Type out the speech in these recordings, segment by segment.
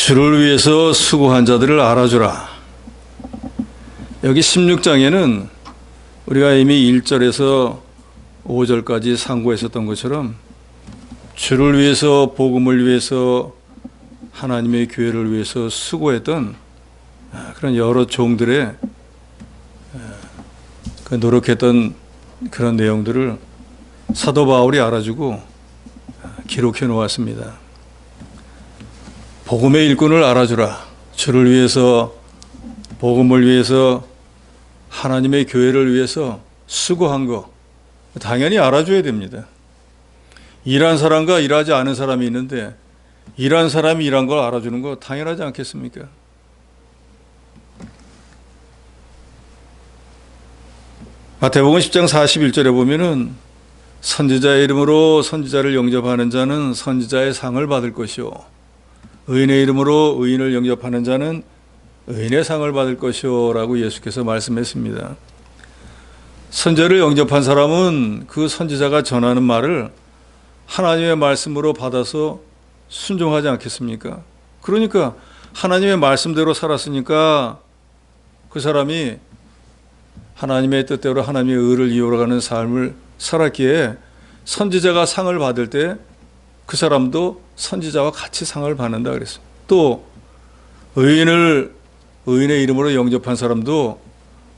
주를 위해서 수고한 자들을 알아주라. 여기 16장에는 우리가 이미 1절에서 5절까지 상고했었던 것처럼 주를 위해서, 복음을 위해서, 하나님의 교회를 위해서 수고했던 그런 여러 종들의 그 노력했던 그런 내용들을 사도 바울이 알아주고 기록해 놓았습니다. 복음의 일꾼을 알아주라. 주를 위해서, 복음을 위해서, 하나님의 교회를 위해서 수고한 거 당연히 알아줘야 됩니다. 일한 사람과 일하지 않은 사람이 있는데 일한 사람이 일한 걸 알아주는 거 당연하지 않겠습니까? 마태복음 10장 41절에 보면은 선지자의 이름으로 선지자를 영접하는 자는 선지자의 상을 받을 것이요, 의인의 이름으로 의인을 영접하는 자는 의인의 상을 받을 것이요 라고 예수께서 말씀했습니다. 선지자를 영접한 사람은 그 선지자가 전하는 말을 하나님의 말씀으로 받아서 순종하지 않겠습니까? 그러니까 하나님의 말씀대로 살았으니까 그 사람이 하나님의 뜻대로 하나님의 의를 이루어가는 삶을 살았기에 선지자가 상을 받을 때 그 사람도 선지자와 같이 상을 받는다 그랬어요. 또 의인의 이름으로 영접한 사람도,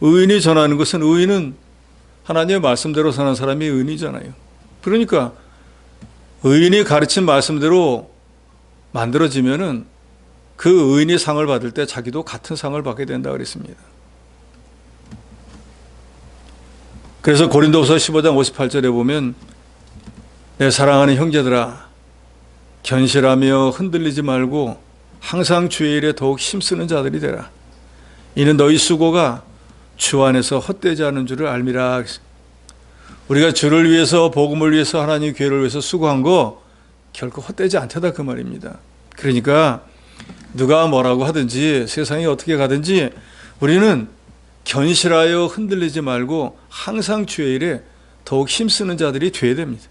의인이 전하는 것은, 의인은 하나님의 말씀대로 사는 사람이 의인이잖아요. 그러니까 의인이 가르친 말씀대로 만들어지면은 그 의인이 상을 받을 때 자기도 같은 상을 받게 된다 그랬습니다. 그래서 고린도후서 15장 58절에 보면 내 사랑하는 형제들아, 견실하며 흔들리지 말고 항상 주의 일에 더욱 힘쓰는 자들이 되라. 이는 너희 수고가 주 안에서 헛되지 않은 줄을 알미라. 우리가 주를 위해서, 복음을 위해서, 하나님 교회를 위해서 수고한 거 결코 헛되지 않다 그 말입니다. 그러니까 누가 뭐라고 하든지 세상이 어떻게 가든지 우리는 견실하여 흔들리지 말고 항상 주의 일에 더욱 힘쓰는 자들이 되어야 됩니다.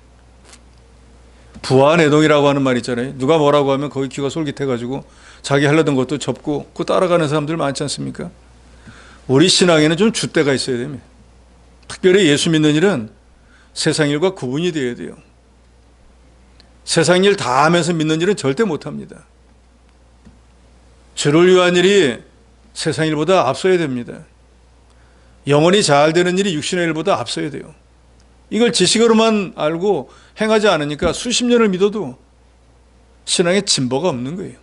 부하내동이라고 하는 말 있잖아요. 누가 뭐라고 하면 거기 귀가 솔깃해가지고 자기 하려던 것도 접고 그 따라가는 사람들 많지 않습니까? 우리 신앙에는 좀 줏대가 있어야 됩니다. 특별히 예수 믿는 일은 세상 일과 구분이 되어야 돼요. 세상 일 다 하면서 믿는 일은 절대 못합니다. 주를 위한 일이 세상 일보다 앞서야 됩니다. 영혼이 잘 되는 일이 육신의 일보다 앞서야 돼요. 이걸 지식으로만 알고 행하지 않으니까 수십 년을 믿어도 신앙에 진보가 없는 거예요.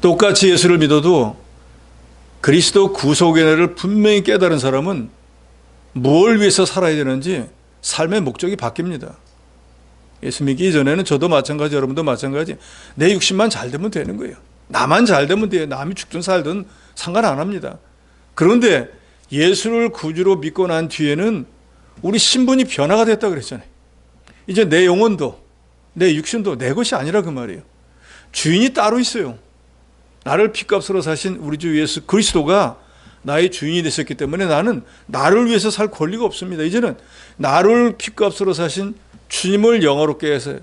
똑같이 예수를 믿어도 그리스도 구속의 은혜를 분명히 깨달은 사람은 뭘 위해서 살아야 되는지 삶의 목적이 바뀝니다. 예수 믿기 이전에는 저도 마찬가지, 여러분도 마찬가지, 내 육신만 잘 되면 되는 거예요. 나만 잘 되면 돼요. 남이 죽든 살든 상관 안 합니다. 그런데 예수를 구주로 믿고 난 뒤에는 우리 신분이 변화가 됐다 그랬잖아요. 이제 내 영혼도, 내 육신도 내 것이 아니라 그 말이에요. 주인이 따로 있어요. 나를 핏값으로 사신 우리 주 예수 그리스도가 나의 주인이 되셨기 때문에 나는 나를 위해서 살 권리가 없습니다. 이제는 나를 핏값으로 사신 주님을 영화롭게 해서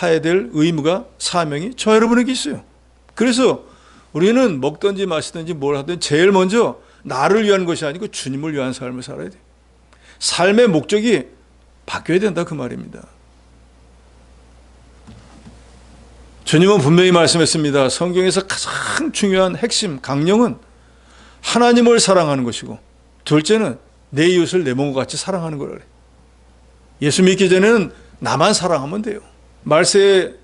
해야 될 의무가, 사명이 저 여러분에게 있어요. 그래서 우리는 먹든지 마시든지 뭘 하든 제일 먼저 나를 위한 것이 아니고 주님을 위한 삶을 살아야 돼요. 삶의 목적이 바뀌어야 된다 그 말입니다. 주님은 분명히 말씀했습니다. 성경에서 가장 중요한 핵심, 강령은 하나님을 사랑하는 것이고, 둘째는 내 이웃을 내 몸과 같이 사랑하는 거래. 예수 믿기 전에는 나만 사랑하면 돼요. 말세의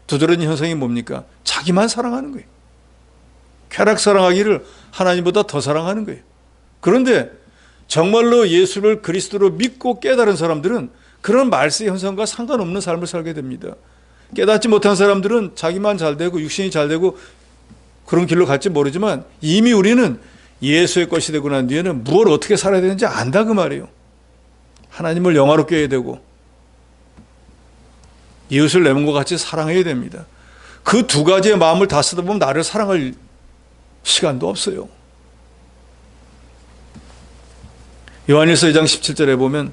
두드러진 현상이 뭡니까? 자기만 사랑하는 거예요. 쾌락 사랑하기를 하나님보다 더 사랑하는 거예요. 그런데 정말로 예수를 그리스도로 믿고 깨달은 사람들은 그런 말세 현상과 상관없는 삶을 살게 됩니다. 깨닫지 못한 사람들은 자기만 잘 되고 육신이 잘 되고 그런 길로 갈지 모르지만 이미 우리는 예수의 것이 되고 난 뒤에는 무엇을 어떻게 살아야 되는지 안다 그 말이에요. 하나님을 영화롭게 해야 되고 이웃을 내 몸과 같이 사랑해야 됩니다. 그 두 가지의 마음을 다 쓰다 보면 나를 사랑할 시간도 없어요. 요한일서 2장 17절에 보면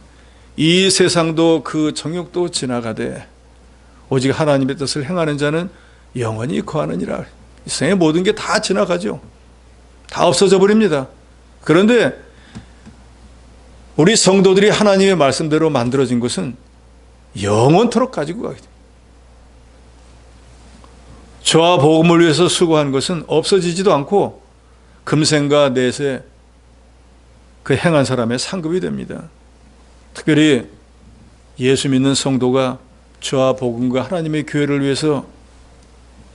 이 세상도 그 정욕도 지나가되 오직 하나님의 뜻을 행하는 자는 영원히 거하느니라. 이 세상의 모든 게 다 지나가죠. 다 없어져 버립니다. 그런데 우리 성도들이 하나님의 말씀대로 만들어진 것은 영원토록 가지고 가게 됩니다. 저와 복음을 위해서 수고한 것은 없어지지도 않고 금생과 내세 그 행한 사람의 상급이 됩니다. 특별히 예수 믿는 성도가 저와 복음과 하나님의 교회를 위해서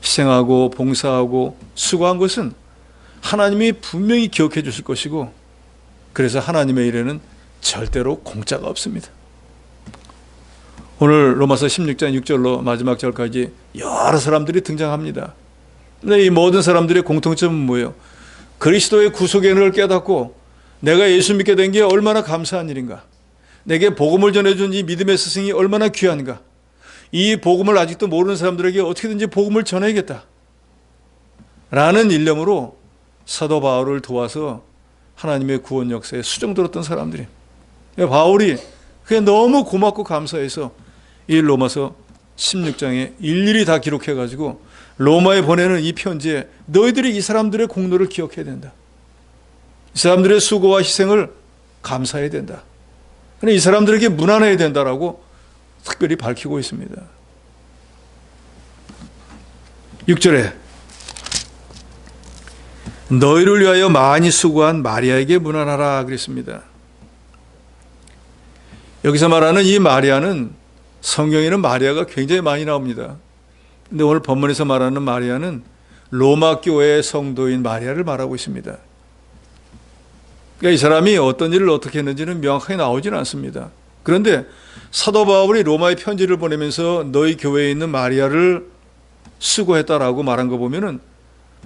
희생하고 봉사하고 수고한 것은 하나님이 분명히 기억해 주실 것이고, 그래서 하나님의 일에는 절대로 공짜가 없습니다. 오늘 로마서 16장 6절로 마지막 절까지 여러 사람들이 등장합니다. 근데 이 모든 사람들의 공통점은 뭐예요? 그리스도의 구속의 은혜를 깨닫고 내가 예수 믿게 된 게 얼마나 감사한 일인가, 내게 복음을 전해준 이 믿음의 스승이 얼마나 귀한가, 이 복음을 아직도 모르는 사람들에게 어떻게든지 복음을 전해야겠다 라는 일념으로 사도 바울을 도와서 하나님의 구원 역사에 수종 들었던 사람들이, 바울이 그게 너무 고맙고 감사해서 이 로마서 16장에 일일이 다 기록해가지고 로마에 보내는 이 편지에 너희들이 이 사람들의 공로를 기억해야 된다, 이 사람들의 수고와 희생을 감사해야 된다, 이 사람들에게 문안해야 된다라고 특별히 밝히고 있습니다. 6절에 너희를 위하여 많이 수고한 마리아에게 문안하라 그랬습니다. 여기서 말하는 이 마리아는 성경에는 마리아가 굉장히 많이 나옵니다. 근데 오늘 본문에서 말하는 마리아는 로마 교회의 성도인 마리아를 말하고 있습니다. 그러니까 이 사람이 어떤 일을 어떻게 했는지는 명확하게 나오지는 않습니다. 그런데 사도 바울이 로마에 편지를 보내면서 너희 교회에 있는 마리아를 수고했다라고 말한 거 보면은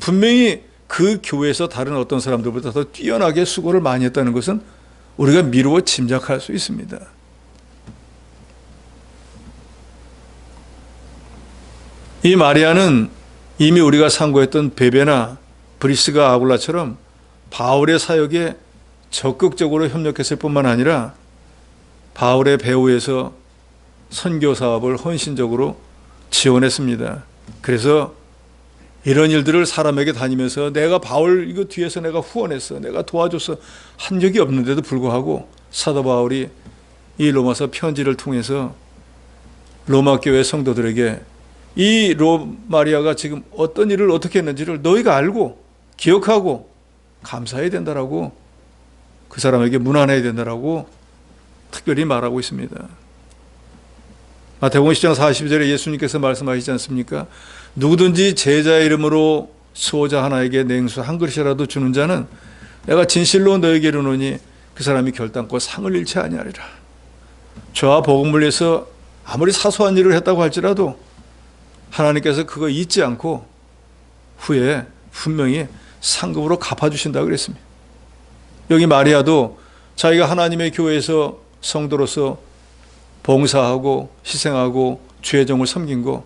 분명히 그 교회에서 다른 어떤 사람들보다 더 뛰어나게 수고를 많이 했다는 것은 우리가 미루어 짐작할 수 있습니다. 이 마리아는 이미 우리가 상고했던 베베나 브리스가 아굴라처럼 바울의 사역에 적극적으로 협력했을 뿐만 아니라 바울의 배후에서 선교 사업을 헌신적으로 지원했습니다. 그래서 이런 일들을 사람에게 다니면서 내가 바울 이거 뒤에서 내가 후원했어, 내가 도와줬어 한 적이 없는데도 불구하고 사도 바울이 이 로마서 편지를 통해서 로마 교회 성도들에게 이 마리아가 지금 어떤 일을 어떻게 했는지를 너희가 알고 기억하고 감사해야 된다라고, 그 사람에게 문안해야 된다라고 특별히 말하고 있습니다. 마태복음 10장 42절에 예수님께서 말씀하시지 않습니까? 누구든지 제자의 이름으로 수호자 하나에게 냉수 한 그릇이라도 주는 자는 내가 진실로 너에게 이르노니 그 사람이 결단코 상을 잃지 아니하리라. 저와 복음을 위해서 아무리 사소한 일을 했다고 할지라도 하나님께서 그거 잊지 않고 후에 분명히 상급으로 갚아주신다고 그랬습니다. 여기 마리아도 자기가 하나님의 교회에서 성도로서 봉사하고 희생하고 주의 종을 섬긴 거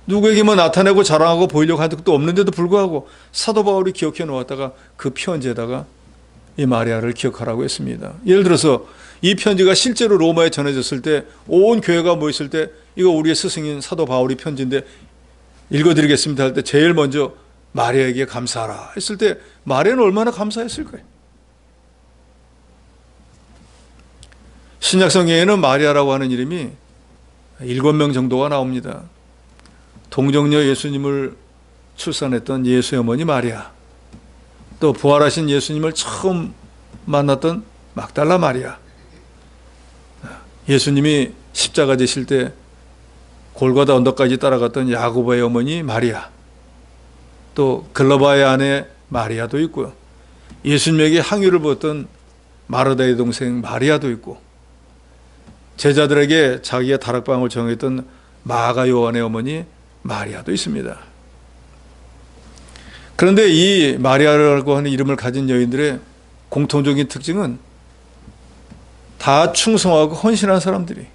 누구에게만 나타내고 자랑하고 보이려고 한 적도 없는데도 불구하고 사도 바울이 기억해 놓았다가 그 편지에다가 이 마리아를 기억하라고 했습니다. 예를 들어서 이 편지가 실제로 로마에 전해졌을 때 온 교회가 모였을 때 이거 우리의 스승인 사도 바울이 편지인데 읽어드리겠습니다 할 때 제일 먼저 마리아에게 감사하라 했을 때 마리아는 얼마나 감사했을 거예요. 신약성경에는 마리아라고 하는 이름이 7명 정도가 나옵니다. 동정녀 예수님을 출산했던 예수의 어머니 마리아, 또 부활하신 예수님을 처음 만났던 막달라 마리아, 예수님이 십자가 지실 때 골고다 언덕까지 따라갔던 야고보의 어머니 마리아, 또 글로바의 아내 마리아도 있고요. 예수님에게 항유를 부었던 마르다의 동생 마리아도 있고, 제자들에게 자기의 다락방을 정했던 마가 요한의 어머니 마리아도 있습니다. 그런데 이 마리아라고 하는 이름을 가진 여인들의 공통적인 특징은 다 충성하고 헌신한 사람들이,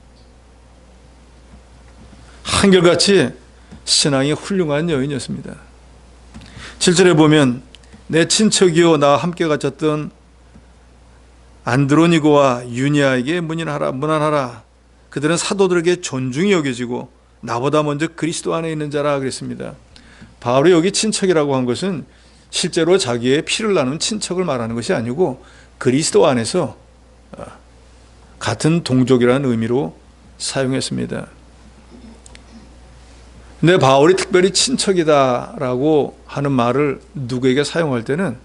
한결같이 신앙이 훌륭한 여인이었습니다. 7절에 보면 내 친척이요 나 함께 갇혔던 안드로니고와 유니아에게 문안하라. 그들은 사도들에게 존중이 여겨지고 나보다 먼저 그리스도 안에 있는 자라 그랬습니다. 바울이 여기 친척이라고 한 것은 실제로 자기의 피를 나눈 친척을 말하는 것이 아니고 그리스도 안에서 같은 동족이라는 의미로 사용했습니다. 근데 바울이 특별히 친척이다라고 하는 말을 누구에게 사용할 때는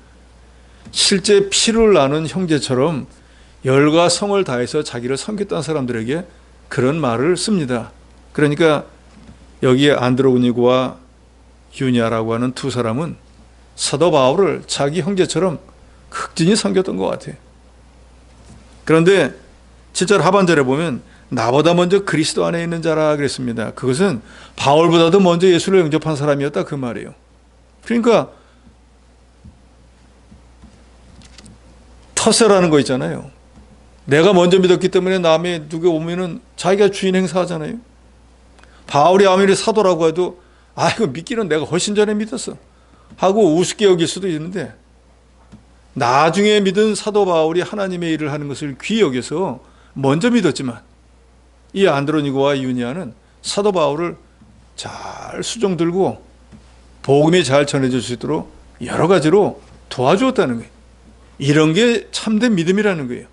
실제 피를 나눈 형제처럼 열과 성을 다해서 자기를 섬겼던 사람들에게 그런 말을 씁니다. 그러니까 여기에 안드로니고와 유니아라고 하는 두 사람은 사도 바울을 자기 형제처럼 극진히 섬겼던 것 같아요. 그런데 7절 하반절에 보면 나보다 먼저 그리스도 안에 있는 자라 그랬습니다. 그것은 바울보다도 먼저 예수를 영접한 사람이었다 그 말이에요. 그러니까 터세라는 거 있잖아요. 내가 먼저 믿었기 때문에 남의 누가 오면은 자기가 주인 행사하잖아요. 바울이 아무리 사도라고 해도 이거 믿기는 내가 훨씬 전에 믿었어 하고 우습게 여길 수도 있는데 나중에 믿은 사도 바울이 하나님의 일을 하는 것을 귀히 여겨서 먼저 믿었지만 이 안드로니고와 유니아는 사도 바울을 잘 수종 들고 복음이 잘 전해질 수 있도록 여러 가지로 도와주었다는 거예요. 이런 게 참된 믿음이라는 거예요.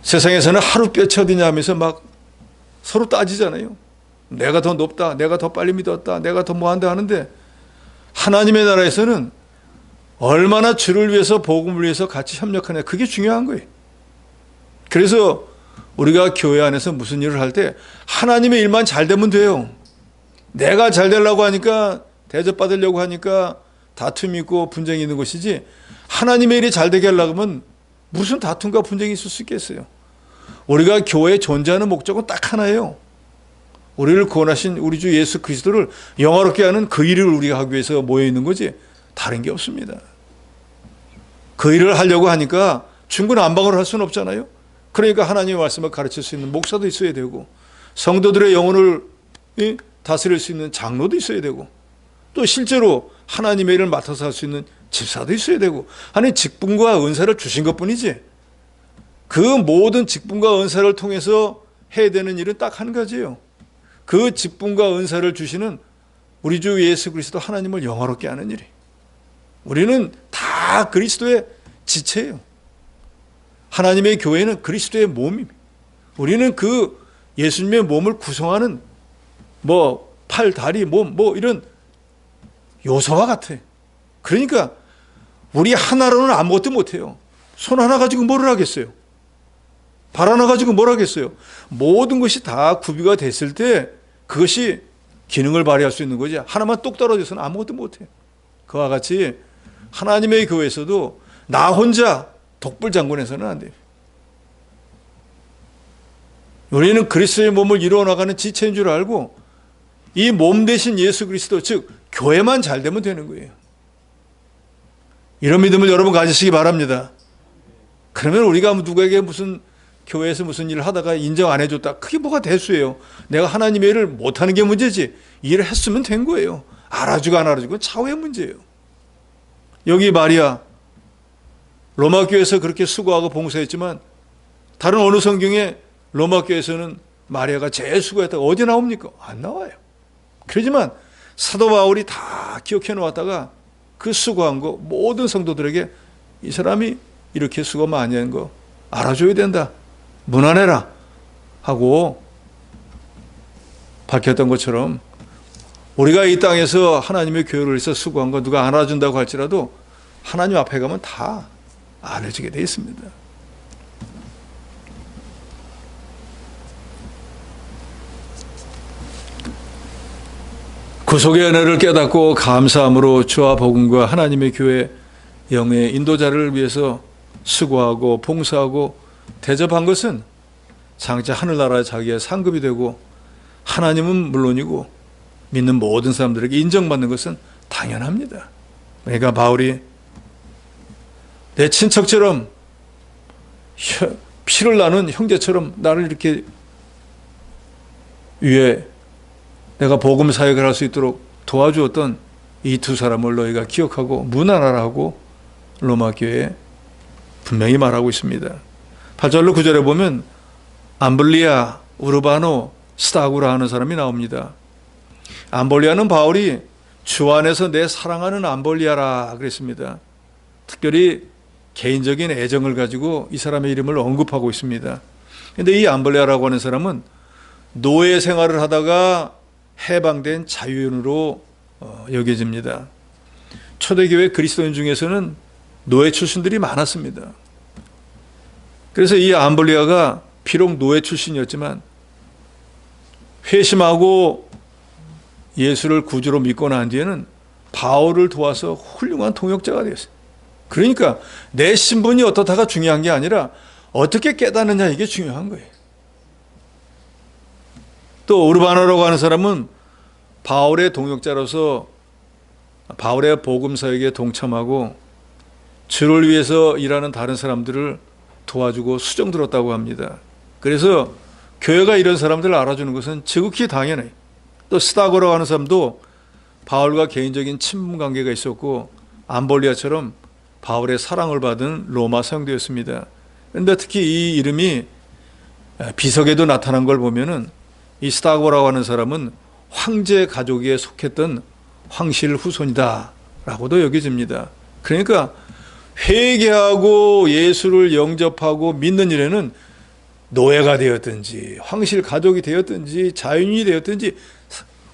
세상에서는 하루 뼈치 어디냐 하면서 막 서로 따지잖아요. 내가 더 높다, 내가 더 빨리 믿었다, 내가 더 뭐한다 하는데 하나님의 나라에서는 얼마나 주를 위해서 복음을 위해서 같이 협력하냐 그게 중요한 거예요. 그래서 우리가 교회 안에서 무슨 일을 할 때 하나님의 일만 잘 되면 돼요. 내가 잘 되려고 하니까 대접받으려고 하니까 다툼이 있고 분쟁이 있는 것이지 하나님의 일이 잘 되게 하려고 하면 무슨 다툼과 분쟁이 있을 수 있겠어요. 우리가 교회에 존재하는 목적은 딱 하나예요. 우리를 구원하신 우리 주 예수 그리스도를 영화롭게 하는 그 일을 우리가 하기 위해서 모여 있는 거지 다른 게 없습니다. 그 일을 하려고 하니까 중구난방으로 할 수는 없잖아요. 그러니까 하나님의 말씀을 가르칠 수 있는 목사도 있어야 되고 성도들의 영혼을 다스릴 수 있는 장로도 있어야 되고 또 실제로 하나님의 일을 맡아서 할 수 있는 집사도 있어야 되고 하나님 직분과 은사를 주신 것뿐이지 그 모든 직분과 은사를 통해서 해야 되는 일은 딱 한 가지예요. 그 직분과 은사를 주시는 우리 주 예수 그리스도 하나님을 영화롭게 하는 일이 우리는 다 그리스도의 지체예요. 하나님의 교회는 그리스도의 몸입니다. 우리는 그 예수님의 몸을 구성하는 팔, 다리, 몸 이런 요소와 같아요. 그러니까 우리 하나로는 아무것도 못해요. 손 하나 가지고 뭘 하겠어요? 발 하나 가지고 뭘 하겠어요? 모든 것이 다 구비가 됐을 때 그것이 기능을 발휘할 수 있는 거지 하나만 똑 떨어져서는 아무것도 못해요. 그와 같이 하나님의 교회에서도 나 혼자 독불장군해서는 안 돼요. 우리는 그리스도의 몸을 이루어나가는 지체인 줄 알고 이 몸 대신 예수 그리스도 즉 교회만 잘 되면 되는 거예요. 이런 믿음을 여러분 가지시기 바랍니다. 그러면 우리가 누구에게 무슨 교회에서 무슨 일을 하다가 인정 안 해줬다 그게 뭐가 대수예요. 내가 하나님의 일을 못하는 게 문제지 일을 했으면 된 거예요. 알아주고 안 알아주고 차후의 문제예요. 여기 마리아 로마 교회에서 그렇게 수고하고 봉사했지만 다른 어느 성경에 로마 교회에서는 마리아가 제일 수고했다가 어디 나옵니까? 안 나와요. 그렇지만 사도 바울이 다 기억해 놓았다가 그 수고한 거 모든 성도들에게 이 사람이 이렇게 수고 많이 한 거 알아줘야 된다. 문안해라 하고 밝혔던 것처럼 우리가 이 땅에서 하나님의 교회를 위해서 수고한 거 누가 알아준다고 할지라도 하나님 앞에 가면 다 알려지게 되어 있습니다. 구속의 은혜를 깨닫고 감사함으로 주와 복음과 하나님의 교회 영의 인도자를 위해서 수고하고 봉사하고 대접한 것은 장차 하늘나라의 자기의 상급이 되고 하나님은 물론이고 믿는 모든 사람들에게 인정받는 것은 당연합니다. 그러니까 바울이 내 친척처럼 피를 나눈 형제처럼 나를 이렇게 위해 내가 복음 사역을 할 수 있도록 도와주었던 이 두 사람을 너희가 기억하고 문안하라 하고 로마 교회에 분명히 말하고 있습니다. 8절로 9절에 보면 암블리아, 우르바노, 스타고라 하는 사람이 나옵니다. 암블리아는 바울이 주 안에서 내 사랑하는 암블리아라 그랬습니다. 특별히 개인적인 애정을 가지고 이 사람의 이름을 언급하고 있습니다. 그런데 이 암블리아라고 하는 사람은 노예 생활을 하다가 해방된 자유인으로 여겨집니다. 초대교회 그리스도인 중에서는 노예 출신들이 많았습니다. 그래서 이 암블리아가 비록 노예 출신이었지만 회심하고 예수를 구주로 믿고 난 뒤에는 바울을 도와서 훌륭한 동역자가 되었어요. 그러니까 내 신분이 어떻다가 중요한 게 아니라 어떻게 깨닫느냐, 이게 중요한 거예요. 또 우르바노라고 하는 사람은 바울의 동역자로서 바울의 복음 사역에 동참하고 주를 위해서 일하는 다른 사람들을 도와주고 수정 들었다고 합니다. 그래서 교회가 이런 사람들을 알아주는 것은 지극히 당연해요. 또 스타고라고 하는 사람도 바울과 개인적인 친분 관계가 있었고 암볼리아처럼 바울의 사랑을 받은 로마 성도였습니다. 그런데 특히 이 이름이 비석에도 나타난 걸 보면은 이 스타고라고 하는 사람은 황제 가족에 속했던 황실 후손이다 라고도 여겨집니다. 그러니까 회개하고 예수를 영접하고 믿는 일에는 노예가 되었든지 황실 가족이 되었든지 자유인이 되었든지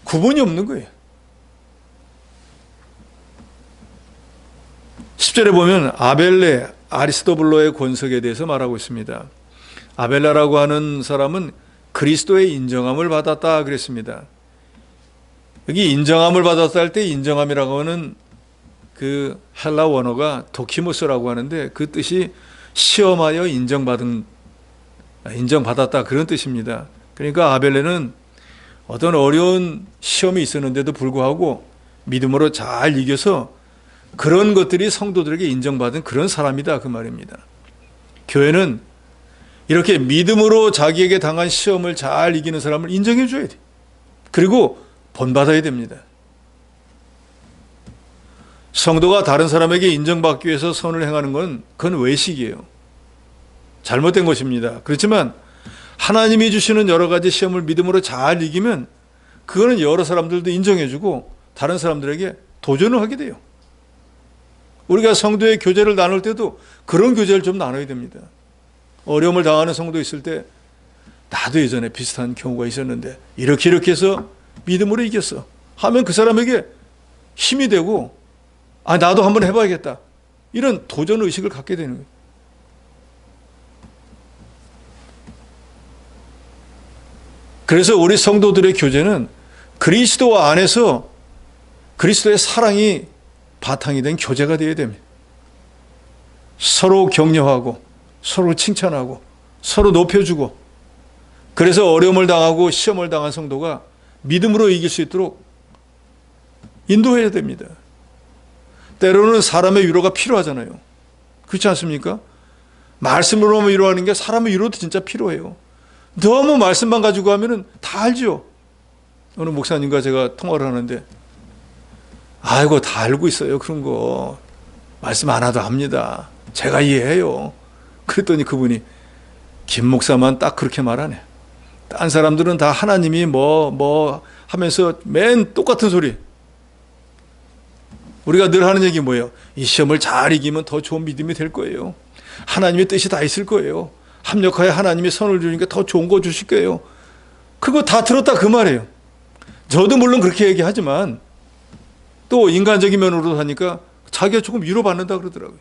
구분이 없는 거예요. 10절에 보면 아벨레, 아리스토블로의 권석에 대해서 말하고 있습니다. 아벨레라고 하는 사람은 그리스도의 인정함을 받았다 그랬습니다. 여기 인정함을 받았다 할 때 인정함이라고 하는 그 헬라 원어가 도키모스라고 하는데 그 뜻이 시험하여 인정받았다 그런 뜻입니다. 그러니까 아벨레는 어떤 어려운 시험이 있었는데도 불구하고 믿음으로 잘 이겨서 그런 것들이 성도들에게 인정받은 그런 사람이다 그 말입니다. 교회는 이렇게 믿음으로 자기에게 당한 시험을 잘 이기는 사람을 인정해 줘야 돼. 그리고 본받아야 됩니다. 성도가 다른 사람에게 인정받기 위해서 선을 행하는 건 그건 외식이에요. 잘못된 것입니다. 그렇지만 하나님이 주시는 여러 가지 시험을 믿음으로 잘 이기면 그거는 여러 사람들도 인정해 주고 다른 사람들에게 도전을 하게 돼요. 우리가 성도의 교제를 나눌 때도 그런 교제를 좀 나눠야 됩니다. 어려움을 당하는 성도 있을 때 나도 예전에 비슷한 경우가 있었는데 이렇게 해서 믿음으로 이겼어 하면 그 사람에게 힘이 되고 나도 한번 해봐야겠다 이런 도전 의식을 갖게 되는 거예요. 그래서 우리 성도들의 교제는 그리스도 안에서 그리스도의 사랑이 바탕이 된 교제가 되어야 됩니다. 서로 격려하고 서로 칭찬하고 서로 높여주고 그래서 어려움을 당하고 시험을 당한 성도가 믿음으로 이길 수 있도록 인도해야 됩니다. 때로는 사람의 위로가 필요하잖아요. 그렇지 않습니까? 말씀으로만 위로하는 게 사람의 위로도 진짜 필요해요. 너무 말씀만 가지고 하면은 다 알죠. 어느 목사님과 제가 통화를 하는데 아이고 다 알고 있어요. 그런 거 말씀 안 하도 압니다. 제가 이해해요. 그랬더니 그분이 김 목사만 딱 그렇게 말하네. 딴 사람들은 다 하나님이 뭐 하면서 맨 똑같은 소리. 우리가 늘 하는 얘기 뭐예요? 이 시험을 잘 이기면 더 좋은 믿음이 될 거예요. 하나님의 뜻이 다 있을 거예요. 합력하여 하나님이 선을 주니까 더 좋은 거 주실 거예요. 그거 다 들었다 그 말이에요. 저도 물론 그렇게 얘기하지만 또 인간적인 면으로 하니까 자기가 조금 위로받는다 그러더라고요.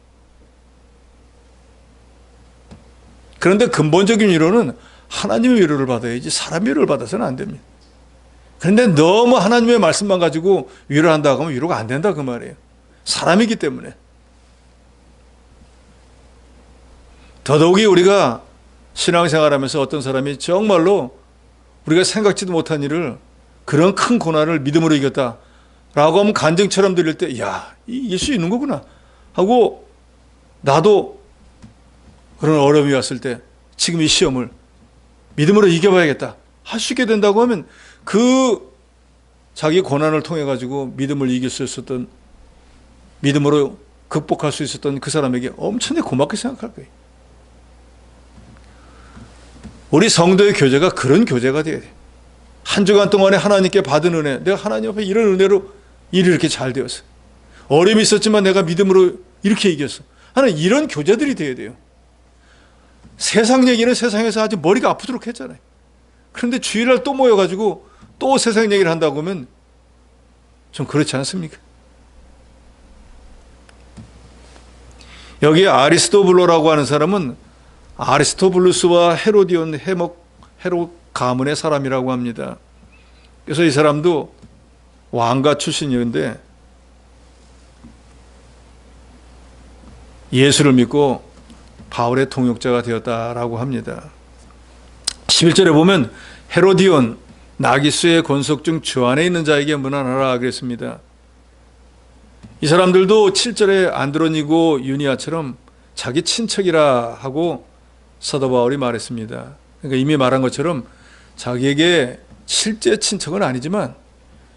그런데 근본적인 위로는 하나님의 위로를 받아야지 사람의 위로를 받아서는 안 됩니다. 그런데 너무 하나님의 말씀만 가지고 위로를 한다고 하면 위로가 안 된다 그 말이에요. 사람이기 때문에. 더더욱이 우리가 신앙생활하면서 어떤 사람이 정말로 우리가 생각지도 못한 일을 그런 큰 고난을 믿음으로 이겼다 라고 하면 간증처럼 들릴 때 야, 이길 수 있는 거구나 하고 나도 그런 어려움이 왔을 때 지금 이 시험을 믿음으로 이겨봐야겠다 할 수 있게 된다고 하면 그 자기 고난을 통해 가지고 믿음을 이길 수 있었던 믿음으로 극복할 수 있었던 그 사람에게 엄청나게 고맙게 생각할 거예요. 우리 성도의 교제가 그런 교제가 돼야 돼. 한 주간 동안에 하나님께 받은 은혜, 내가 하나님 앞에 이런 은혜로 일이 이렇게 잘 되었어. 어려움이 있었지만 내가 믿음으로 이렇게 이겼어. 하는 이런 교제들이 돼야 돼요. 세상 얘기는 세상에서 아주 머리가 아프도록 했잖아요. 그런데 주일날 또 모여가지고 또 세상 얘기를 한다고 하면 좀 그렇지 않습니까? 여기 아리스토블로라고 하는 사람은 아리스토블루스와 헤로디온 헤롯 가문의 사람이라고 합니다. 그래서 이 사람도 왕가 출신이었는데 예수를 믿고 바울의 동역자가 되었다라고 합니다. 11절에 보면 헤로디온 나기수의 권속 중 주 안에 있는 자에게 문안하라 그랬습니다. 이 사람들도 7절에 안드로니고 유니아처럼 자기 친척이라 하고 사도 바울이 말했습니다. 그러니까 이미 말한 것처럼 자기에게 실제 친척은 아니지만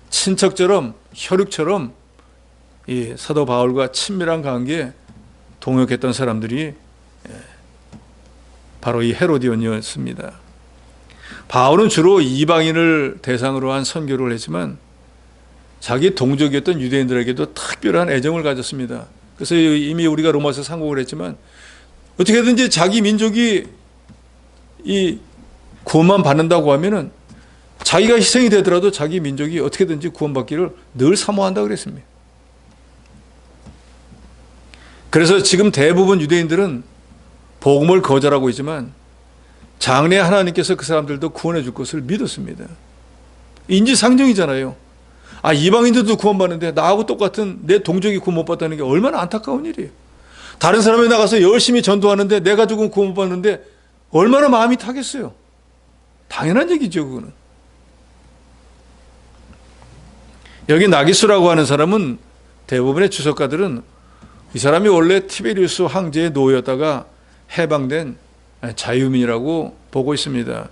친척처럼 혈육처럼 이 사도 바울과 친밀한 관계에 동역했던 사람들이 바로 이 헤로디온이었습니다. 바울은 주로 이방인을 대상으로 한 선교를 했지만 자기 동족이었던 유대인들에게도 특별한 애정을 가졌습니다. 그래서 이미 우리가 로마서 상고를 했지만 어떻게든지 자기 민족이 이 구원만 받는다고 하면은 자기가 희생이 되더라도 자기 민족이 어떻게든지 구원받기를 늘 사모한다고 그랬습니다. 그래서 지금 대부분 유대인들은 복음을 거절하고 있지만 장래 하나님께서 그 사람들도 구원해 줄 것을 믿었습니다. 인지상정이잖아요. 이방인들도 구원받는데 나하고 똑같은 내 동족이 구원 못 받다는 게 얼마나 안타까운 일이에요. 다른 사람이 나가서 열심히 전도하는데 내가 조금 구원 못 받는데 얼마나 마음이 타겠어요. 당연한 얘기죠, 그거는. 여기 나기수라고 하는 사람은 대부분의 주석가들은 이 사람이 원래 티베리우스 황제의 노예였다가 해방된 자유민이라고 보고 있습니다.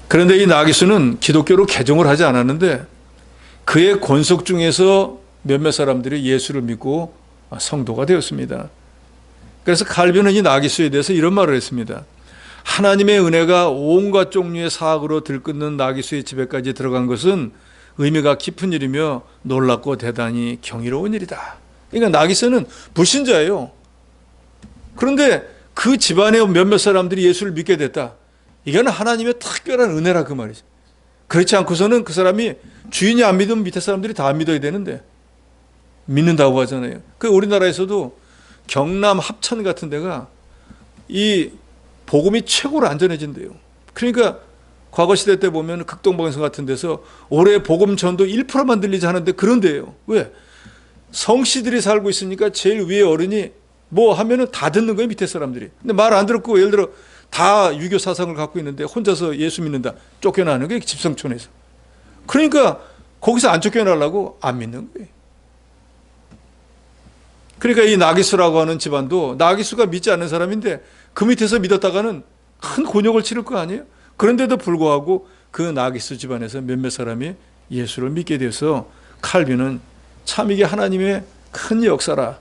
그런데 이 나기수는 기독교로 개종을 하지 않았는데 그의 권속 중에서 몇몇 사람들이 예수를 믿고 성도가 되었습니다. 그래서 칼빈은 이 나기수에 대해서 이런 말을 했습니다. 하나님의 은혜가 온갖 종류의 사악으로 들끓는 나기수의 집에까지 들어간 것은 의미가 깊은 일이며 놀랍고 대단히 경이로운 일이다. 그러니까 나기수는 불신자예요. 그런데 그 집안의 몇몇 사람들이 예수를 믿게 됐다. 이건 하나님의 특별한 은혜라 그 말이죠. 그렇지 않고서는 그 사람이 주인이 안 믿으면 밑에 사람들이 다 믿어야 되는데 믿는다고 하잖아요. 그 우리나라에서도 경남 합천 같은 데가 이 복음이 최고로 안전해진대요. 그러니까 과거 시대 때 보면 극동방송 같은 데서 올해 복음 전도 1%만 들리지 하는데 그런 데예요. 왜? 성씨들이 살고 있으니까 제일 위에 어른이 뭐 하면은 다 듣는 거예요, 밑에 사람들이. 근데 말 안 들었고 예를 들어 다 유교 사상을 갖고 있는데 혼자서 예수 믿는다. 쫓겨나는 거예요, 집성촌에서. 그러니까 거기서 안 쫓겨나려고 안 믿는 거예요. 그러니까 이 나기수라고 하는 집안도 나기수가 믿지 않는 사람인데 그 밑에서 믿었다가는 큰 곤욕을 치를 거 아니에요? 그런데도 불구하고 그 나기수 집안에서 몇몇 사람이 예수를 믿게 돼서 칼빈은 참 이게 하나님의 큰 역사라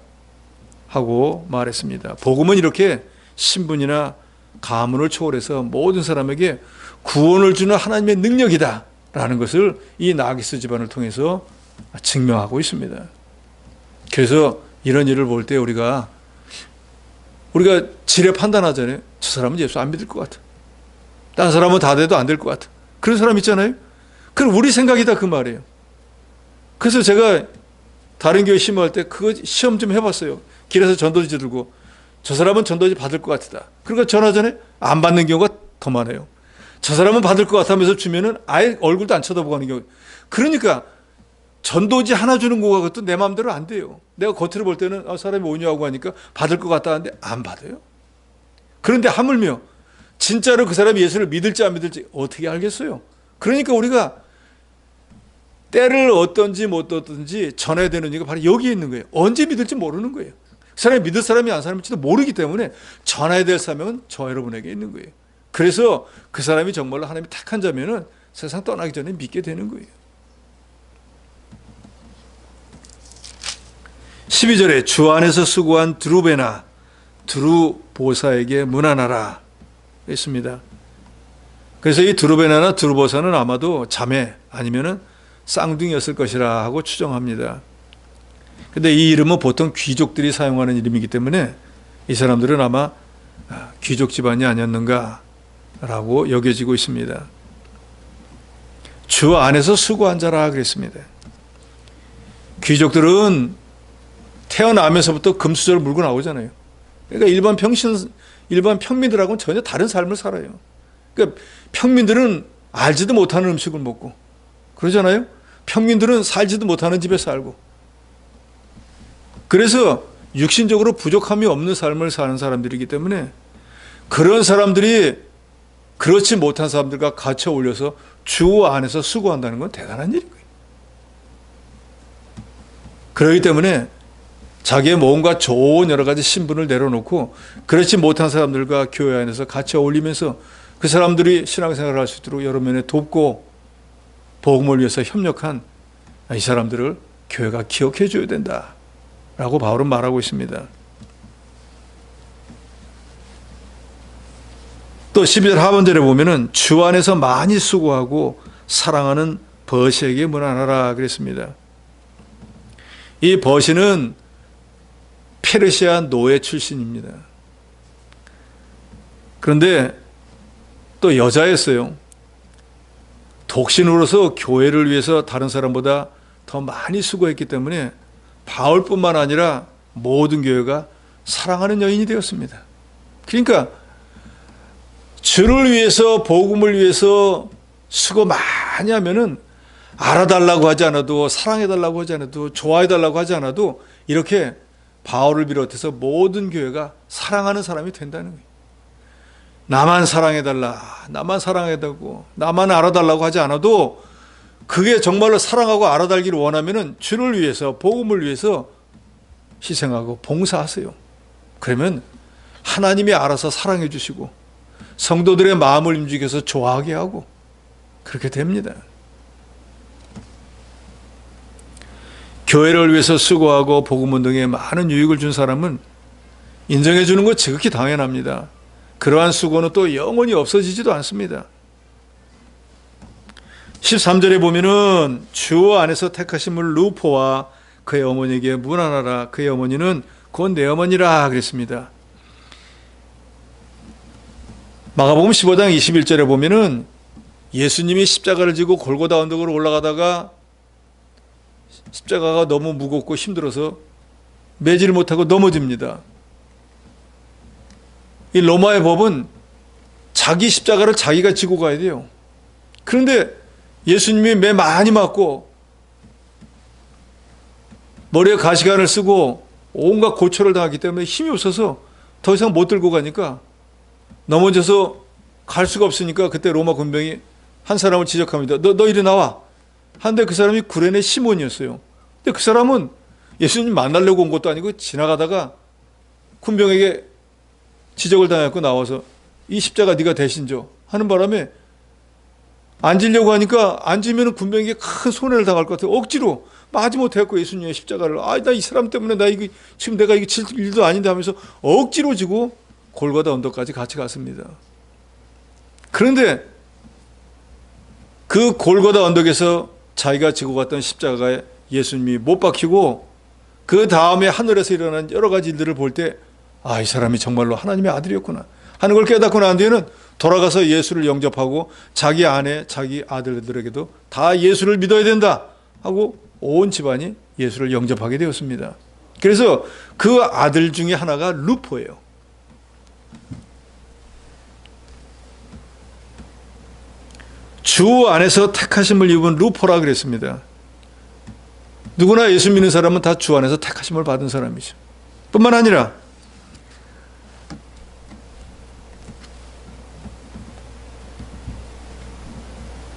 하고 말했습니다. 복음은 이렇게 신분이나 가문을 초월해서 모든 사람에게 구원을 주는 하나님의 능력이다 라는 것을 이 나기수 집안을 통해서 증명하고 있습니다. 그래서 이런 일을 볼 때 우리가 지레 판단하잖아요. 저 사람은 예수 안 믿을 것 같아. 다른 사람은 다 돼도 안 될 것 같아. 그런 사람 있잖아요. 그럼 우리 생각이다 그 말이에요. 그래서 제가 다른 교회 심호할 때 그거 시험 좀 해봤어요. 길에서 전도지 들고 저 사람은 전도지 받을 것 같다. 그러니까 전화 전에 안 받는 경우가 더 많아요. 저 사람은 받을 것 같다면서 주면은 아예 얼굴도 안 쳐다보고 하는 경우. 그러니까 전도지 하나 주는 것도 내 마음대로 안 돼요. 내가 겉으로 볼 때는 사람이 온유하고 하니까 받을 것 같다 하는데 안 받아요. 그런데 하물며 진짜로 그 사람이 예수를 믿을지 안 믿을지 어떻게 알겠어요? 그러니까 우리가 때를 어떤지 못 어떤지 전해야 되는 이유가 바로 여기에 있는 거예요. 언제 믿을지 모르는 거예요. 그 사람이 믿을 사람이 안 사람일지도 모르기 때문에 전해야 될 사명은 저 여러분에게 있는 거예요. 그래서 그 사람이 정말로 하나님이 택한 자면은 세상 떠나기 전에 믿게 되는 거예요. 12절에 주 안에서 수고한 드루베나 두루보사에게 문안하라 했습니다. 그래서 이 두루베나나 두루보사는 아마도 자매 아니면은 쌍둥이였을 것이라 하고 추정합니다. 근데 이 이름은 보통 귀족들이 사용하는 이름이기 때문에 이 사람들은 아마 귀족 집안이 아니었는가 라고 여겨지고 있습니다. 주 안에서 수고한 자라 그랬습니다. 귀족들은 태어나면서부터 금수저를 물고 나오잖아요. 그러니까 일반 평민들하고는 전혀 다른 삶을 살아요. 그러니까 평민들은 알지도 못하는 음식을 먹고 그러잖아요. 평민들은 살지도 못하는 집에 살고 그래서 육신적으로 부족함이 없는 삶을 사는 사람들이기 때문에 그런 사람들이 그렇지 못한 사람들과 같이 어울려서 주 안에서 수고한다는 건 대단한 일인 거예요. 그렇기 때문에 자기의 몸과 좋은 여러 가지 신분을 내려놓고 그렇지 못한 사람들과 교회 안에서 같이 어울리면서 그 사람들이 신앙생활을 할 수 있도록 여러 면에 돕고 복음을 위해서 협력한 이 사람들을 교회가 기억해 줘야 된다라고 바울은 말하고 있습니다. 또 12절 하반절에 보면은 주 안에서 많이 수고하고 사랑하는 버시에게 문안하라 그랬습니다. 이 버시는 페르시아 노예 출신입니다. 그런데 또 여자였어요. 독신으로서 교회를 위해서 다른 사람보다 더 많이 수고했기 때문에 바울뿐만 아니라 모든 교회가 사랑하는 여인이 되었습니다. 그러니까 주를 위해서 복음을 위해서 수고 많이 하면은 알아달라고 하지 않아도 사랑해달라고 하지 않아도 좋아해달라고 하지 않아도 이렇게 바울을 비롯해서 모든 교회가 사랑하는 사람이 된다는 거예요. 나만 사랑해달라, 나만 사랑해달라고, 나만 알아달라고 하지 않아도 그게 정말로 사랑하고 알아달기를 원하면은 주를 위해서 복음을 위해서 희생하고 봉사하세요. 그러면 하나님이 알아서 사랑해 주시고 성도들의 마음을 움직여서 좋아하게 하고 그렇게 됩니다. 교회를 위해서 수고하고 복음운동에 많은 유익을 준 사람은 인정해 주는 것 지극히 당연합니다. 그러한 수고는 또 영원히 없어지지도 않습니다. 13절에 보면은 주 안에서 택하심을 루포와 그의 어머니에게 문안하라. 그의 어머니는 곧 내 어머니라 그랬습니다. 마가복음 15장 21절에 보면은 예수님이 십자가를 지고 골고다 언덕으로 올라가다가 십자가가 너무 무겁고 힘들어서 매지를 못하고 넘어집니다. 이 로마의 법은 자기 십자가를 자기가 지고 가야 돼요. 그런데 예수님이 매 많이 맞고 머리에 가시관을 쓰고 온갖 고초를 당했기 때문에 힘이 없어서 더 이상 못 들고 가니까 넘어져서 갈 수가 없으니까 그때 로마 군병이 한 사람을 지적합니다. 너 이리 나와. 한데 그 사람이 구레네 시몬이었어요. 근데 그 사람은 예수님 만나려고 온 것도 아니고 지나가다가 군병에게 지적을 당했고 나와서 이 십자가 네가 대신 져 하는 바람에 앉으려고 하니까 앉으면 군병에게 큰 손해를 당할 것 같아요. 억지로 마지못해갖고 예수님의 십자가를 나 이 사람 때문에 나 이거 지금 내가 이거 질 일도 아닌데 하면서 억지로 지고 골고다 언덕까지 같이 갔습니다. 그런데 그 골고다 언덕에서 자기가 지고 갔던 십자가에 예수님이 못 박히고 그 다음에 하늘에서 일어난 여러 가지 일들을 볼 때 이 사람이 정말로 하나님의 아들이었구나 하는 걸 깨닫고 난 뒤에는 돌아가서 예수를 영접하고 자기 아내, 자기 아들들에게도 다 예수를 믿어야 된다 하고 온 집안이 예수를 영접하게 되었습니다. 그래서 그 아들 중에 하나가 루포예요. 주 안에서 택하심을 입은 루포라 그랬습니다. 누구나 예수 믿는 사람은 다 주 안에서 택하심을 받은 사람이죠. 뿐만 아니라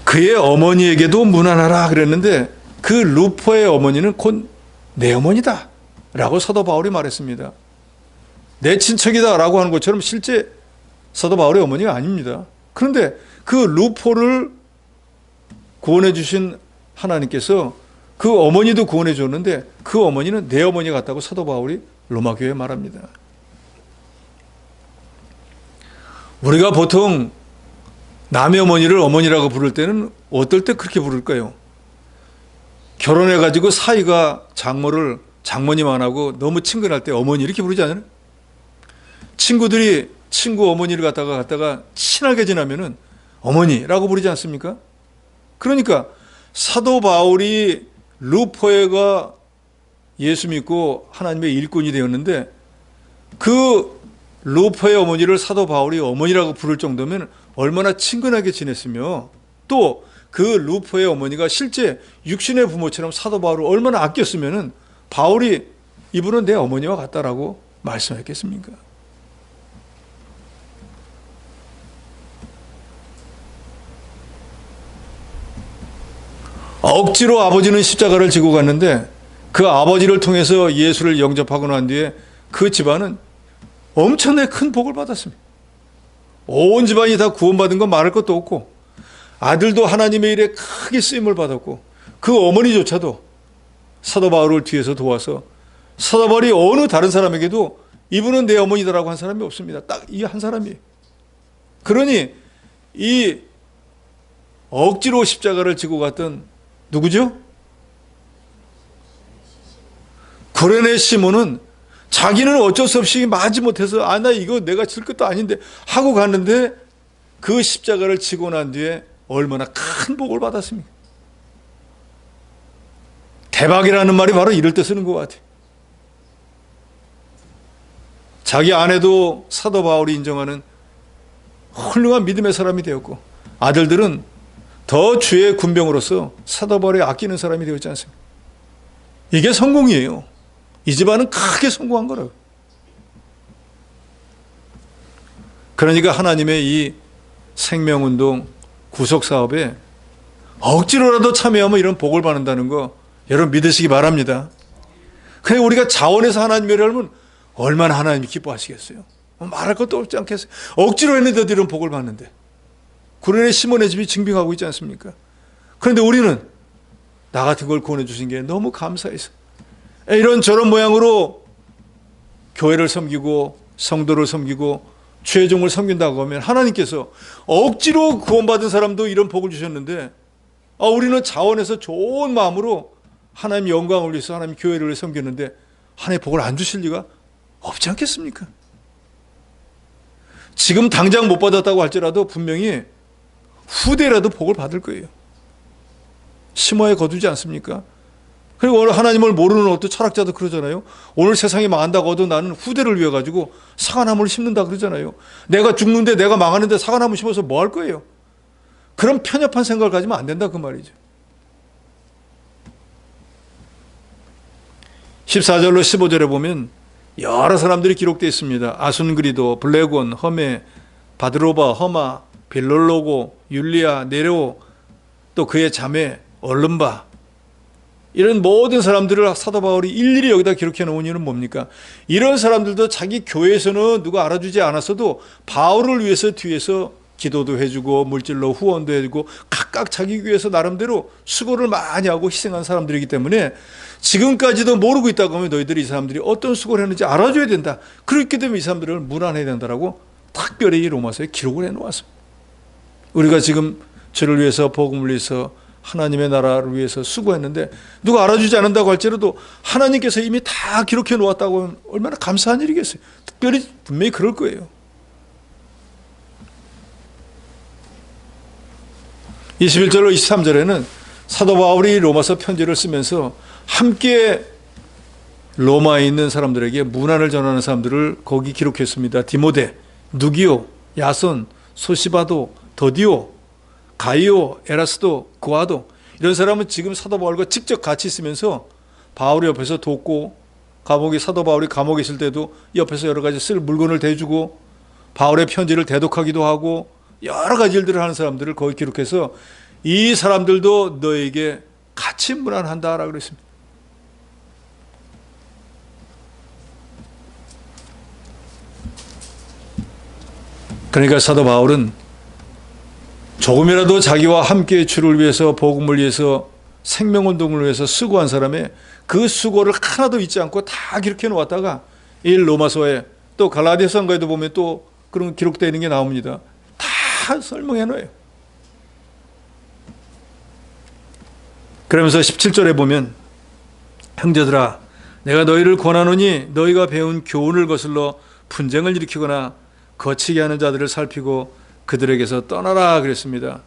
그의 어머니에게도 문안하라 그랬는데 그 루포의 어머니는 곧 내 어머니다 라고 사도 바울이 말했습니다. 내 친척이다 라고 하는 것처럼 실제 사도 바울의 어머니가 아닙니다. 그런데 그 루포를 구원해 주신 하나님께서 그 어머니도 구원해 줬는데 그 어머니는 내 어머니 같다고 사도 바울이 로마 교회에 말합니다. 우리가 보통 남의 어머니를 어머니라고 부를 때는 어떨 때 그렇게 부를까요? 결혼해가지고 사이가 장모님 안 하고 너무 친근할 때 어머니 이렇게 부르지 않아요? 친구들이 친구 어머니를 갖다가 친하게 지나면은 어머니라고 부르지 않습니까? 그러니까 사도 바울이 루포에가 예수 믿고 하나님의 일꾼이 되었는데 그 루포의 어머니를 사도 바울이 어머니라고 부를 정도면 얼마나 친근하게 지냈으며 또 그 루포의 어머니가 실제 육신의 부모처럼 사도 바울을 얼마나 아꼈으면은 바울이 이분은 내 어머니와 같다라고 말씀했겠습니까? 억지로 아버지는 십자가를 지고 갔는데 그 아버지를 통해서 예수를 영접하고 난 뒤에 그 집안은 엄청나게 큰 복을 받았습니다. 온 집안이 다 구원받은 건 말할 것도 없고 아들도 하나님의 일에 크게 쓰임을 받았고 그 어머니조차도 사도 바울을 뒤에서 도와서 사도 바울이 어느 다른 사람에게도 이분은 내 어머니다라고 한 사람이 없습니다. 딱 이 한 사람이에요. 그러니 이 억지로 십자가를 지고 갔던 누구죠? 구레네 시몬은 자기는 어쩔 수 없이 마지 못해서 나 이거 내가 질 것도 아닌데 하고 갔는데 그 십자가를 지고 난 뒤에 얼마나 큰 복을 받았습니까? 대박이라는 말이 바로 이럴 때 쓰는 것 같아요. 자기 아내도 사도 바울이 인정하는 훌륭한 믿음의 사람이 되었고 아들들은 더 주의 군병으로서 사도 바울이 아끼는 사람이 되었지 않습니까? 이게 성공이에요. 이 집안은 크게 성공한 거라고요. 그러니까 하나님의 이 생명운동 구속사업에 억지로라도 참여하면 이런 복을 받는다는 거 여러분 믿으시기 바랍니다. 그냥 우리가 자원해서 하나님을 하면 얼마나 하나님이 기뻐하시겠어요? 말할 것도 없지 않겠어요? 억지로 했는데도 이런 복을 받는데 구레네 시몬의 집이 증빙하고 있지 않습니까? 그런데 우리는 나 같은 걸 구원해 주신 게 너무 감사해서 이런 저런 모양으로 교회를 섬기고 성도를 섬기고 죄종을 섬긴다고 하면 하나님께서 억지로 구원받은 사람도 이런 복을 주셨는데 우리는 자원해서 좋은 마음으로 하나님 영광을 위해서 하나님 교회를 섬겼는데 하나님의 복을 안 주실 리가 없지 않겠습니까? 지금 당장 못 받았다고 할지라도 분명히 후대라도 복을 받을 거예요. 심화에 거두지 않습니까? 그리고 오늘 하나님을 모르는 어떤 철학자도 그러잖아요. 오늘 세상이 망한다고 해도 나는 후대를 위해 가지고 사과나무를 심는다 그러잖아요. 내가 죽는데 내가 망하는데 사과나무 심어서 뭐 할 거예요? 그런 편협한 생각을 가지면 안 된다 그 말이죠. 14절로 15절에 보면 여러 사람들이 기록되어 있습니다. 아순그리도, 블레곤, 허메, 바드로바, 허마, 빌롤로고, 율리아, 네레오, 또 그의 자매 얼른바, 이런 모든 사람들을 사도 바울이 일일이 여기다 기록해 놓은 이유는 뭡니까? 이런 사람들도 자기 교회에서는 누가 알아주지 않았어도 바울을 위해서 뒤에서 기도도 해주고 물질로 후원도 해주고 각각 자기 교회에서 나름대로 수고를 많이 하고 희생한 사람들이기 때문에 지금까지도 모르고 있다고 하면 너희들이 이 사람들이 어떤 수고를 했는지 알아줘야 된다. 그렇게 되면 이 사람들을 문안해야 된다라고 특별히 이 로마서에 기록을 해놓았습니다. 우리가 지금 저를 위해서 복음을 위해서 하나님의 나라를 위해서 수고했는데 누가 알아주지 않는다고 할지라도 하나님께서 이미 다 기록해 놓았다고 하면 얼마나 감사한 일이겠어요. 특별히 분명히 그럴 거예요. 21절로 23절에는 사도 바울이 로마서 편지를 쓰면서 함께 로마에 있는 사람들에게 문안을 전하는 사람들을 거기 기록했습니다. 디모데, 누기오, 야손, 소시바도, 더디오, 가이오, 에라스도, 구아도, 이런 사람은 지금 사도 바울과 직접 같이 있으면서 바울이 옆에서 돕고 사도 바울이 감옥에 있을 때도 옆에서 여러 가지 쓸 물건을 대주고 바울의 편지를 대독하기도 하고 여러 가지 일들을 하는 사람들을 거기 기록해서 이 사람들도 너에게 같이 문안한다라고 그랬습니다. 그러니까 사도 바울은 조금이라도 자기와 함께 주를 위해서 복음을 위해서 생명운동을 위해서 수고한 사람의 그 수고를 하나도 잊지 않고 다 기록해 놓았다가 이 로마서에 또 갈라디아서에도 보면 또 그런 기록되어 있는 게 나옵니다. 다 설명해 놓아요. 그러면서 17절에 보면 형제들아 내가 너희를 권하노니 너희가 배운 교훈을 거슬러 분쟁을 일으키거나 거치게 하는 자들을 살피고 그들에게서 떠나라 그랬습니다.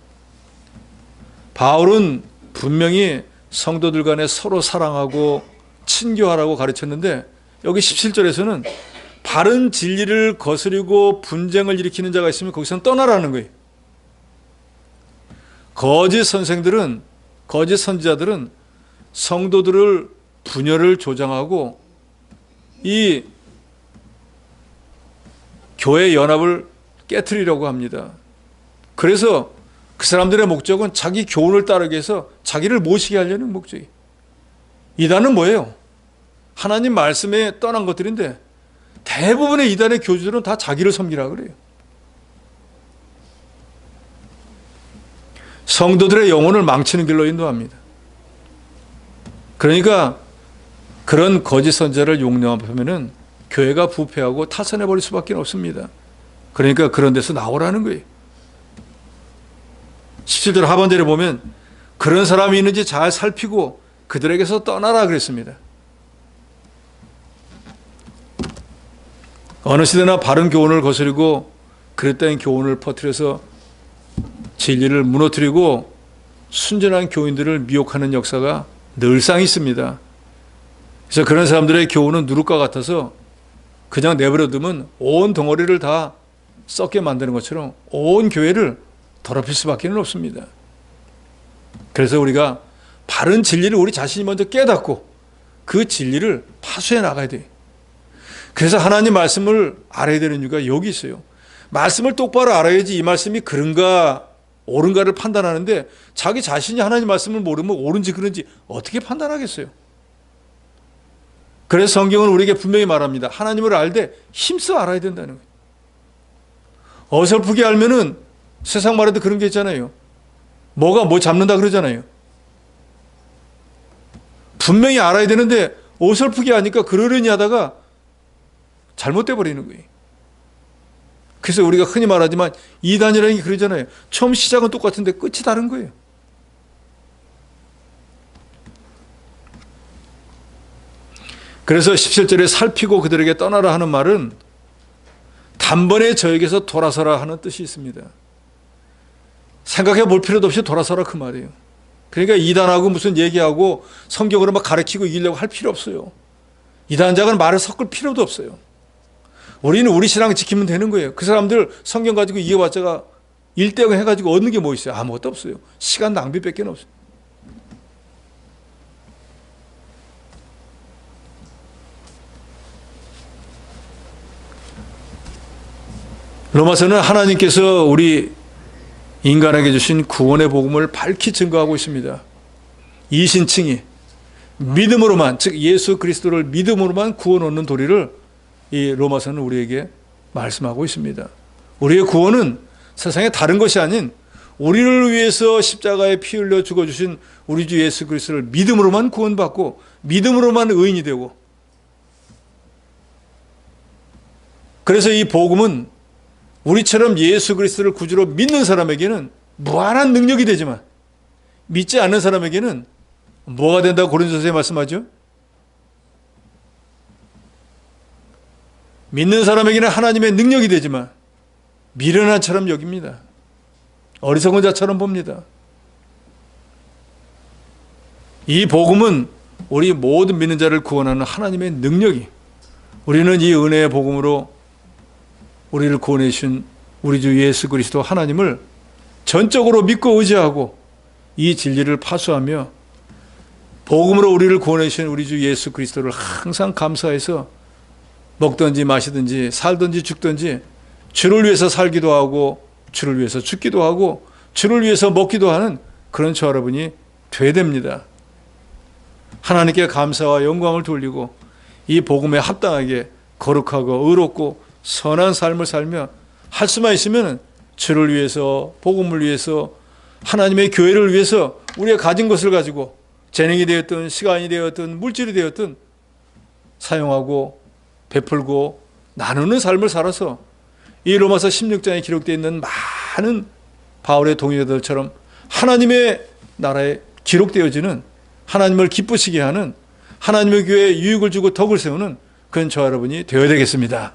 바울은 분명히 성도들 간에 서로 사랑하고 친교하라고 가르쳤는데 여기 17절에서는 바른 진리를 거스리고 분쟁을 일으키는 자가 있으면 거기서는 떠나라는 거예요. 거짓 선생들은, 거짓 선지자들은 성도들을 분열을 조장하고 이 교회 연합을 깨트리려고 합니다. 그래서 그 사람들의 목적은 자기 교훈을 따르기 위해서 자기를 모시게 하려는 목적이에요. 이단은 뭐예요? 하나님 말씀에 떠난 것들인데 대부분의 이단의 교주들은 다 자기를 섬기라 그래요. 성도들의 영혼을 망치는 길로 인도합니다. 그러니까 그런 거짓 선지자를 용납하면은 교회가 부패하고 타산해 버릴 수밖에 없습니다. 그러니까 그런 데서 나오라는 거예요. 17절 하반절에 보면 그런 사람이 있는지 잘 살피고 그들에게서 떠나라 그랬습니다. 어느 시대나 바른 교훈을 거스리고 그릇된 교훈을 퍼뜨려서 진리를 무너뜨리고 순전한 교인들을 미혹하는 역사가 늘상 있습니다. 그래서 그런 사람들의 교훈은 누룩과 같아서 그냥 내버려두면 온 덩어리를 다 썩게 만드는 것처럼 온 교회를 더럽힐 수밖에 없습니다. 그래서 우리가 바른 진리를 우리 자신이 먼저 깨닫고 그 진리를 파수해 나가야 돼요. 그래서 하나님 말씀을 알아야 되는 이유가 여기 있어요. 말씀을 똑바로 알아야지 이 말씀이 그런가 옳은가를 판단하는데 자기 자신이 하나님 말씀을 모르면 옳은지 그른지 어떻게 판단하겠어요? 그래서 성경은 우리에게 분명히 말합니다. 하나님을 알되 힘써 알아야 된다는 거예요. 어설프게 알면은 세상 말에도 그런 게 있잖아요. 뭐가 뭐 잡는다 그러잖아요. 분명히 알아야 되는데 어설프게 하니까 그러려니 하다가 잘못돼 버리는 거예요. 그래서 우리가 흔히 말하지만 이단이라는 게 그러잖아요. 처음 시작은 똑같은데 끝이 다른 거예요. 그래서 17절에 살피고 그들에게 떠나라 하는 말은 단번에 저에게서 돌아서라 하는 뜻이 있습니다. 생각해 볼 필요도 없이 돌아서라 그 말이에요. 그러니까 이단하고 무슨 얘기하고 성경으로 막 가르치고 이기려고 할 필요 없어요. 이단자는 말을 섞을 필요도 없어요. 우리는 우리 신앙 지키면 되는 거예요. 그 사람들 성경 가지고 이겨봤자가 1대0 해가지고 얻는 게 뭐 있어요? 아무것도 없어요. 시간 낭비밖에 없어요. 로마서는 하나님께서 우리 인간에게 주신 구원의 복음을 밝히 증거하고 있습니다. 이신칭이 믿음으로만, 즉 예수 그리스도를 믿음으로만 구원 얻는 도리를 이 로마서는 우리에게 말씀하고 있습니다. 우리의 구원은 세상에 다른 것이 아닌 우리를 위해서 십자가에 피 흘려 죽어주신 우리 주 예수 그리스도를 믿음으로만 구원받고 믿음으로만 의인이 되고, 그래서 이 복음은 우리처럼 예수 그리스도를 구주로 믿는 사람에게는 무한한 능력이 되지만 믿지 않는 사람에게는 뭐가 된다고 고린도서에 말씀하죠? 믿는 사람에게는 하나님의 능력이 되지만 미련한처럼 여깁니다. 어리석은 자처럼 봅니다. 이 복음은 우리 모든 믿는 자를 구원하는 하나님의 능력이, 우리는 이 은혜의 복음으로 우리를 구원해 주신 우리 주 예수 그리스도 하나님을 전적으로 믿고 의지하고 이 진리를 파수하며 복음으로 우리를 구원해 주신 우리 주 예수 그리스도를 항상 감사해서 먹든지 마시든지 살든지 죽든지 주를 위해서 살기도 하고 주를 위해서 죽기도 하고 주를 위해서 먹기도 하는 그런 저 여러분이 돼야 됩니다. 하나님께 감사와 영광을 돌리고 이 복음에 합당하게 거룩하고 의롭고 선한 삶을 살며 할 수만 있으면 주를 위해서, 복음을 위해서, 하나님의 교회를 위해서 우리가 가진 것을 가지고 재능이 되었든 시간이 되었든 물질이 되었든 사용하고 베풀고 나누는 삶을 살아서 이 로마서 16장에 기록되어 있는 많은 바울의 동료들처럼 하나님의 나라에 기록되어지는, 하나님을 기쁘시게 하는, 하나님의 교회에 유익을 주고 덕을 세우는 그런 저와 여러분이 되어야 되겠습니다.